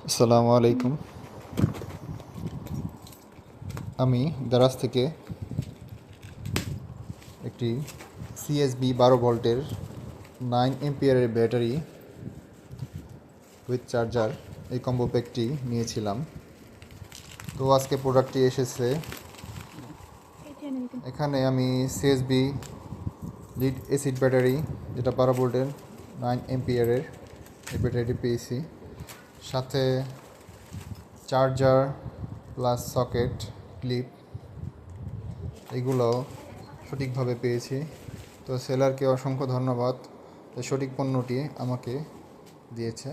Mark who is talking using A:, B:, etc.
A: আসসালামু আলাইকুম। আমি দারাজ থেকে একটি সিএসবি 12 ভোল্টের 9 এম্পিয়ারের ব্যাটারি উইথ চার্জার এই কম্বো প্যাকটি নিয়েছিলাম। তো আজকে প্রোডাক্টটি এসেছে। এখানে আমি সিএসবি লিড অ্যাসিড ব্যাটারি, যেটা 12 ভোল্টের 9 এম্পিয়ারের এই ব্যাটারিটি পেয়েছি। সাথে চার্জার প্লাস সকেট ক্লিপ এগুলো সঠিকভাবে পেয়েছি। তো সেলারকে অসংখ্য ধন্যবাদ, সঠিক পণ্যটি আমাকে দিয়েছে।